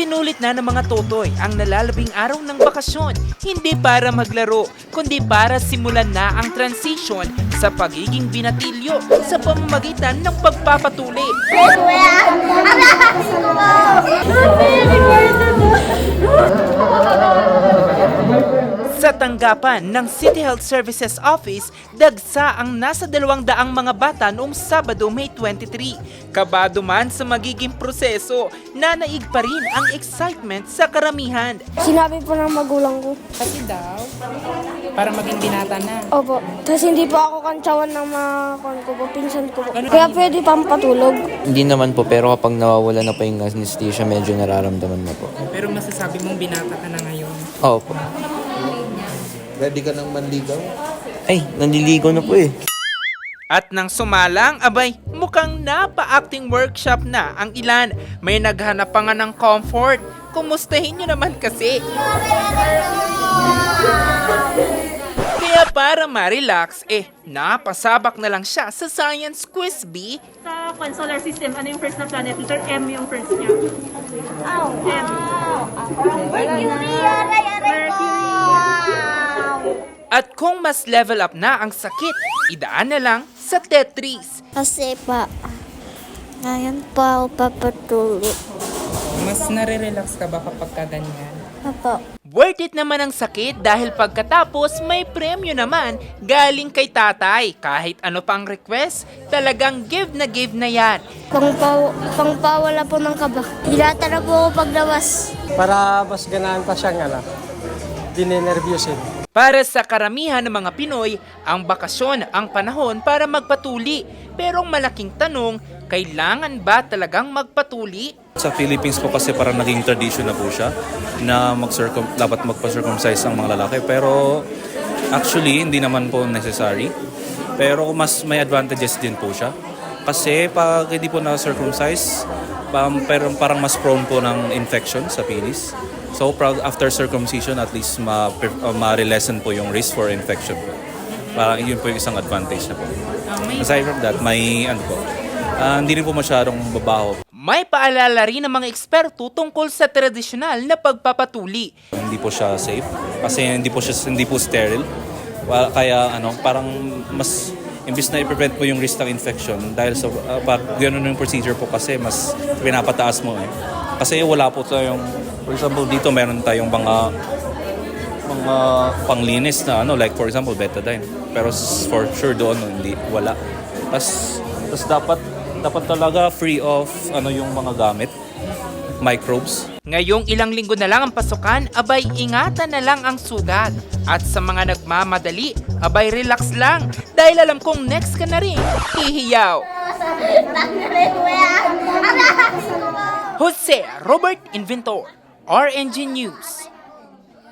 Sinulit na ng mga totoy ang nalalabing araw ng bakasyon, hindi para maglaro, kundi para simulan na ang transition sa pagiging binatilyo sa pamamagitan ng pagpapatuli. Sa tanggapan ng City Health Services Office, dagsa ang nasa 200 mga bata noong Sabado, May 23. Kabado man sa magiging proseso, nanaig pa rin ang excitement sa karamihan. Sinabi po ng magulang ko. Kasi daw, para maging binata na. Opo. Tapos hindi po ako kantsawan ng mga ko po, pinsan ko po. Kaya pwede pang patulog. Hindi naman po, pero kapag nawawala na po yung anesthesia, medyo nararamdaman na po. Pero masasabi mong binata ka na ngayon. Oo po. Ready ka nang manligaw? Ay, nandiligo na po eh. At nang sumalang, abay, mukhang napa-acting workshop na ang ilan. May naghanap pa nga ng comfort. Kumustahin nyo naman kasi. Kaya para ma-relax, napasabak na lang siya sa Science Quiz B. Sa solar system, ano yung first na planet? Letter M yung first niya. M. At kung mas level up na ang sakit, idaan na lang sa Tetris. Kasi pa, ngayon pa ako papatulog. Mas nare-relax ka ba kapag ka ganyan? Opo. Worth it naman ang sakit dahil pagkatapos may premyo naman galing kay tatay. Kahit ano pang request, talagang give na yan. Pangpawala po ng kaba. Hilata na po ako paglabas. Para mas ganaan pa siyang dinenervyusin. Para sa karamihan ng mga Pinoy, ang bakasyon ang panahon para magpatuli. Pero ang malaking tanong, kailangan ba talagang magpatuli? Sa Philippines po kasi parang naging tradition na po siya na dapat magpa-circumcise ang mga lalaki. Pero actually, hindi naman po necessary. Pero mas may advantages din po siya. Kasi pag hindi po na-circumcise, parang mas prone po ng infection sa penis. So after circumcision, at least ma-lessen po yung risk for infection po. Parang yun po yung isang advantage na po. Aside from that, hindi rin po masyadong babaho. May paalala rin ng mga eksperto tungkol sa tradisyonal na pagpapatuli. Hindi po siya safe kasi hindi po sterile. Kaya parang mas imbis na i-prevent mo yung risk ng infection dahil sa pag gano'n yung procedure po kasi mas pinapataas mo eh. Kasi wala po tayong, for example dito meron tayong mga panglinis na like for example betadine. Pero for sure doon wala. Tapos dapat talaga free of yung mga gamit, microbes. Ngayong ilang linggo na lang ang pasukan, abay ingatan na lang ang sugat. At sa mga nagmamadali, abay relax lang. Dahil alam kong next ka na rin, hihiyaw. Jose Robert Inventor, RNG News.